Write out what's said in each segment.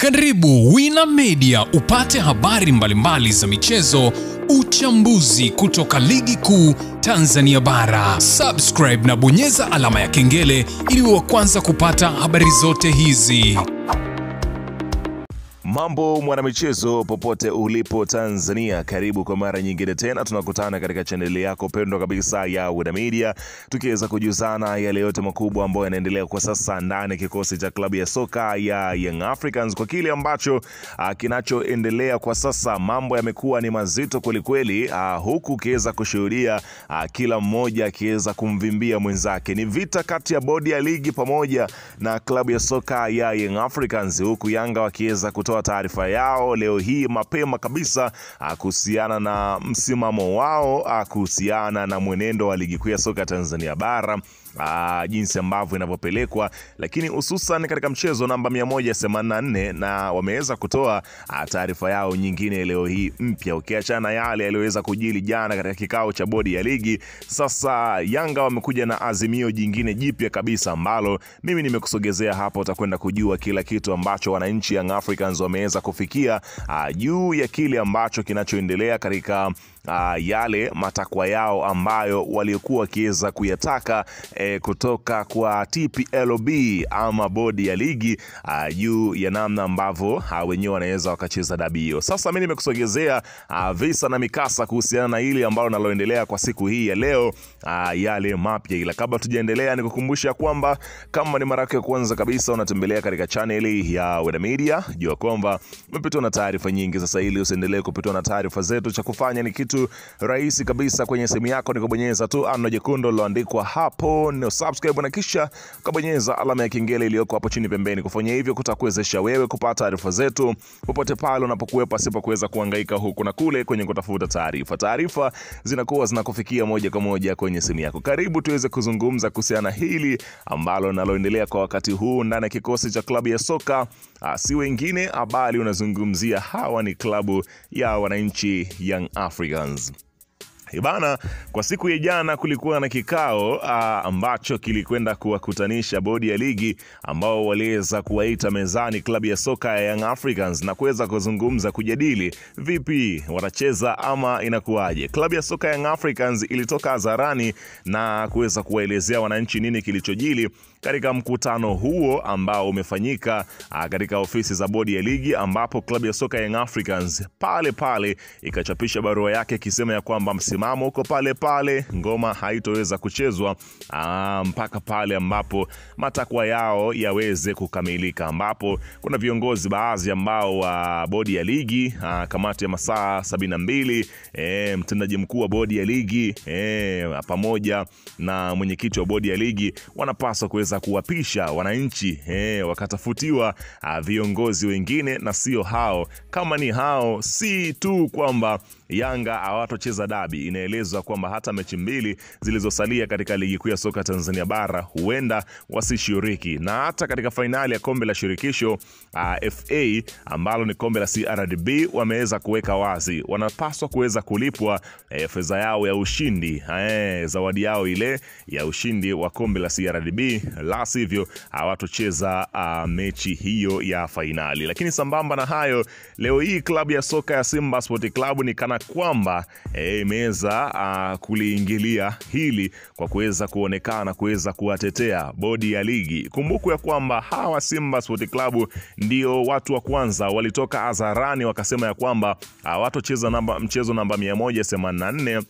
Karibu Wina Media upate habari mbalimbali za michezo, uchambuzi kutoka ligi kuu Tanzania bara. Subscribe na bonyeza alama ya kengele ili uwe wa kwanza kupata habari zote hizi. Mambo mwanamichezo popote ulipo Tanzania, karibu kwa mara nyingine tena. Tunakutana katika chaneli yako pendwa kabisa ya Wina Media, tukiweza kujuzana yale yote makubwa ambayo yanaendelea kwa sasa ndani kikosi cha klabu ya soka ya Young Africans. Kwa kile ambacho kinachoendelea kwa sasa, mambo yamekuwa ni mazito kweli kweli, huku kiweza kushuhudia kila mmoja akiweza kumvimbia mwenzake. Ni vita kati ya bodi ya ligi pamoja na klabu ya soka ya Young Africans, huku Yanga wakiweza kutoa taarifa yao leo hii mapema kabisa kuhusiana na msimamo wao kuhusiana na mwenendo wa ligi kuu ya soka Tanzania bara, jinsi ambavyo inavyopelekwa, lakini hususan katika mchezo namba 184, na wameweza kutoa taarifa yao nyingine leo hii mpya, ukiachana yale yaliweza kujili jana katika kikao cha bodi ya ligi. Sasa Yanga wamekuja na azimio jingine jipya kabisa ambalo mimi nimekusogezea hapa. Utakwenda kujua kila kitu ambacho wananchi Young Africans wameweza kufikia juu ya kile ambacho kinachoendelea katika yale matakwa yao ambayo waliokuwa kiweza kuyataka kutoka kwa TPLB ama bodi ya ligi juu ya namna ambavyo wenyewe wanaweza wakacheza dabi hiyo. Sasa mimi nimekusogezea visa na mikasa kuhusiana na hili ambalo naloendelea kwa siku hii ya leo, yale mapya. Ila kabla tujaendelea, nikukumbusha kwamba kama ni mara yako ya kwanza kabisa unatembelea katika channel ya Wina Media, jua kwamba umepitwa na taarifa nyingi. Sasa ili usiendelee kupitwa na taarifa zetu, cha kufanya ni kitu rahisi kabisa. Kwenye simu yako ni kubonyeza tu neno jekundu liloandikwa hapo no subscribe, na kisha kubonyeza alama ya kengele iliyoko hapo chini pembeni. Kufanya hivyo kutakuwezesha wewe kupata taarifa zetu popote pale unapokuwa, pasipo kuweza kuhangaika huku na kule kwenye kutafuta taarifa. Taarifa zinakuwa zinakufikia moja kwa moja kwenye simu yako. Karibu tuweze kuzungumza kuhusiana hili ambalo naloendelea kwa wakati huu ndani ya kikosi cha klabu ya soka, si wengine bali unazungumzia hawa ni klabu ya wananchi Young Africans. Ibana, kwa siku ya jana kulikuwa na kikao ambacho kilikwenda kuwakutanisha bodi ya ligi ambao waliweza kuwaita mezani klabu ya soka ya Young Africans na kuweza kuzungumza, kujadili vipi watacheza ama inakuwaje. Klabu ya soka ya Young Africans ilitoka hadharani na kuweza kuwaelezea wananchi nini kilichojili katika mkutano huo ambao umefanyika katika ofisi za bodi ya ligi, ambapo klabu ya soka ya Young Africans pale ikachapisha barua yake ikisema ya kwamba msimamo uko pale, ngoma haitoweza kuchezwa mpaka pale ambapo matakwa yao yaweze kukamilika, ambapo kuna viongozi baadhi ambao wa bodi ya ligi, kamati ya masaa 72, mtendaji mkuu wa bodi ya ligi pamoja na mwenyekiti wa bodi ya ligi wanapaswa kuweza kuwapisha wananchi, wakatafutiwa viongozi wengine na sio hao. Kama ni hao, si tu kwamba Yanga hawatocheza dabi, inaelezwa kwamba hata mechi mbili zilizosalia katika ligi kuu ya soka Tanzania bara huenda wasishiriki, na hata katika fainali ya kombe la shirikisho FA ambalo ni kombe la CRDB wameweza kuweka wazi wanapaswa kuweza kulipwa fedha yao ya ushindi, zawadi yao ile ya ushindi wa kombe la CRDB, la sivyo hawatocheza mechi hiyo ya fainali. Lakini sambamba na hayo, leo hii klabu ya soka ya Simba Sport Club ni kana kwamba imeweza kuliingilia hili kwa kuweza kuonekana kuweza kuwatetea bodi ya ligi. Kumbuku ya kwamba hawa Simba Sport Club ndio watu wa kwanza walitoka hadharani wakasema ya kwamba hawatocheza mchezo namba 184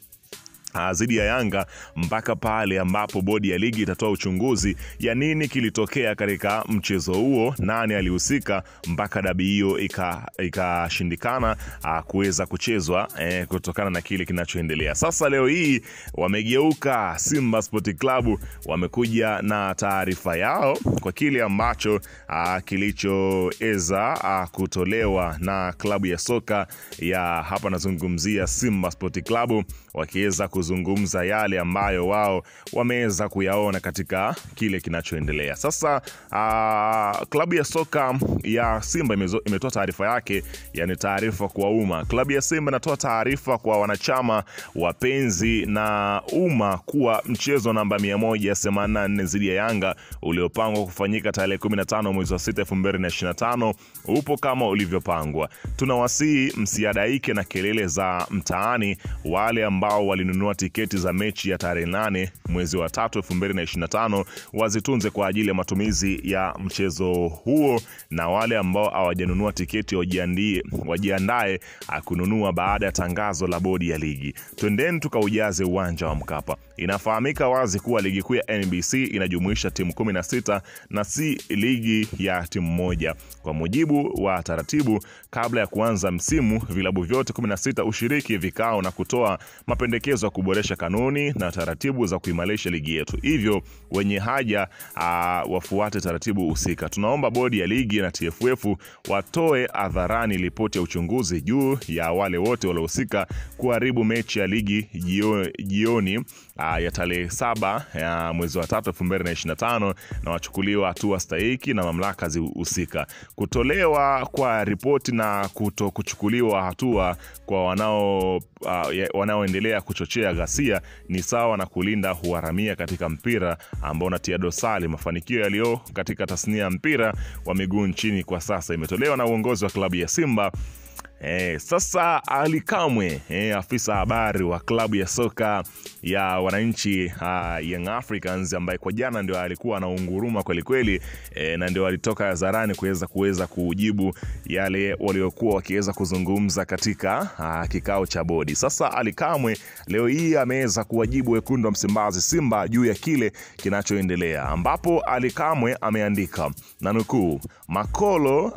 zidi ya Yanga mpaka pale ambapo bodi ya ligi itatoa uchunguzi ya nini kilitokea katika mchezo huo, nani alihusika mpaka dabi hiyo ikashindikana kuweza kuchezwa kutokana na kile kinachoendelea. Sasa leo hii wamegeuka, Simba Sport Club wamekuja na taarifa yao kwa kile ambacho kilichoweza kutolewa na klabu ya soka ya hapa nazungumzia Simba Sport Club, wakiweza kuzungumza yale ambayo wao wameweza kuyaona katika kile kinachoendelea. Sasa klabu ya soka ya Simba imetoa taarifa yake, yani taarifa kwa umma. Klabu ya Simba inatoa taarifa kwa wanachama, wapenzi na umma kuwa mchezo namba 184 dhidi ya Yanga uliopangwa kufanyika tarehe 15 mwezi wa 6 2025 upo kama ulivyopangwa. Tunawasihi msiadaike na kelele za mtaani. Wale ambao walinunua tiketi za mechi ya tarehe 8 mwezi wa 3 2025 wazitunze kwa ajili ya matumizi ya mchezo huo, na wale ambao hawajanunua tiketi wajiandae kununua baada ya tangazo la bodi ya ligi. Twendeni tukaujaze uwanja wa Mkapa. Inafahamika wazi kuwa ligi kuu ya NBC inajumuisha timu 16 na si ligi ya timu moja. Kwa mujibu wa taratibu, kabla ya kuanza msimu, vilabu vyote 16 ushiriki vikao na kutoa mapendekezo ya kuboresha kanuni na taratibu za kuimarisha ligi yetu. Hivyo wenye haja wafuate taratibu husika. Tunaomba bodi ya ligi na TFF watoe hadharani ripoti ya uchunguzi juu ya wale wote waliohusika kuharibu mechi ya ligi jioni ya tarehe 7 ya mwezi wa 3 2025 na wachukuliwa hatua stahiki na mamlaka husika. Kutolewa kwa ripoti na kuchukuliwa hatua kwa wanaoendelea kuchochea ghasia ni sawa na kulinda uharamia katika mpira ambao unatia dosari mafanikio yaliyo katika tasnia ya mpira wa miguu nchini kwa sasa. Imetolewa na uongozi wa klabu ya Simba. Sasa Ali Kamwe, afisa habari wa klabu ya soka ya wananchi Young Africans, ambaye kwa jana ndio alikuwa anaunguruma kweli kweli, na ndio alitoka hadharani kuweza kujibu yale waliokuwa wakiweza kuzungumza katika kikao cha bodi. Sasa Ali Kamwe leo hii ameweza kuwajibu wekundu wa Msimbazi Simba juu ya kile kinachoendelea, ambapo Ali Kamwe ameandika na nukuu, "Makolo,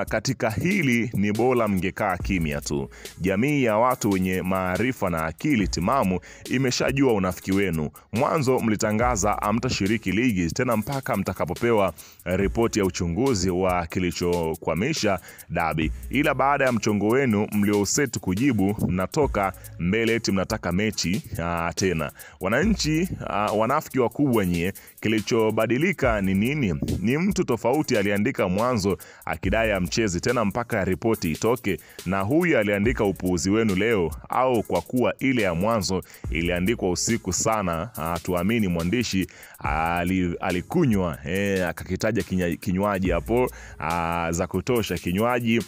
katika hili ni bora mngekaa kimya tu. Jamii ya watu wenye maarifa na akili timamu imeshajua unafiki wenu. Mwanzo mlitangaza hamtashiriki ligi tena mpaka mtakapopewa ripoti ya uchunguzi wa kilichokwamisha dabi. Ila baada ya mchongo wenu mlioset kujibu, mnatoka mbele eti mnataka mechi tena. Wananchi wanafiki wakubwa nyie. Kilichobadilika ni nini? Ni mtu tofauti aliandika mwanzo akidai amchezi tena mpaka ripoti itoke, na huyu aliandika upuuzi wenu leo, au kwa kuwa ile ya mwanzo iliandikwa usiku sana, tuamini mwandishi alikunywa akakitaja kinywaji hapo za kutosha, kinywaji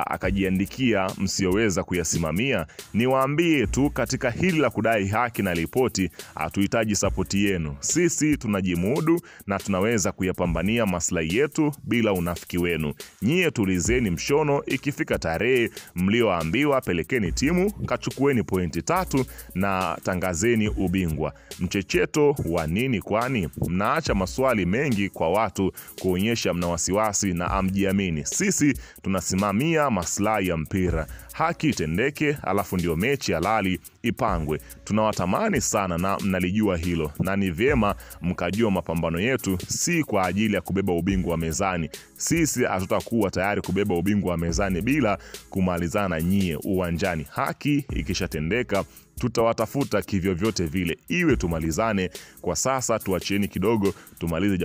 akajiandikia msioweza kuyasimamia. Niwaambie tu, katika hili la kudai haki na ripoti hatuhitaji sapoti yenu. Sisi tunajimudu na tunaweza kuyapambania maslahi yetu bila unafiki wenu. Nyie tulizeni mshono, ikifika tarehe mlioambiwa pelekeni timu, kachukueni pointi 3 na tangazeni ubingwa. Mchecheto wa nini kwani? Mnaacha maswali mengi kwa watu kuonyesha mna wasiwasi na amjiamini. Sisi tunasimamia maslahi ya mpira. Haki itendeke, alafu ndio mechi halali ipangwe. Tunawatamani sana na mnalijua hilo, na ni vyema mkajua mapambano yetu si kwa ajili ya kubeba ubingwa wa mezani. Sisi hatutakuwa tayari kubeba ubingwa wa mezani bila kumalizana nyie uwanjani. Haki ikishatendeka tutawatafuta kivyo vyote vile, iwe tumalizane. Kwa sasa tuachieni kidogo tumalize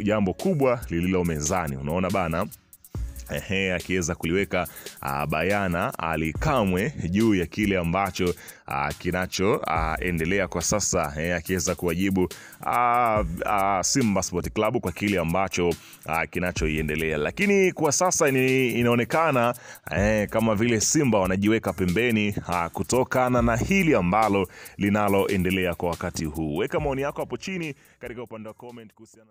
jambo kubwa lililo mezani." Unaona bana, akiweza kuliweka bayana Ali Kamwe juu ya kile ambacho kinachoendelea kwa sasa, akiweza kuwajibu Simba Sport Club kwa kile ambacho kinachoendelea. Lakini kwa sasa inaonekana kama vile Simba wanajiweka pembeni kutokana na hili ambalo linaloendelea kwa wakati huu. Weka maoni yako hapo chini katika upande wa comment kuhusiana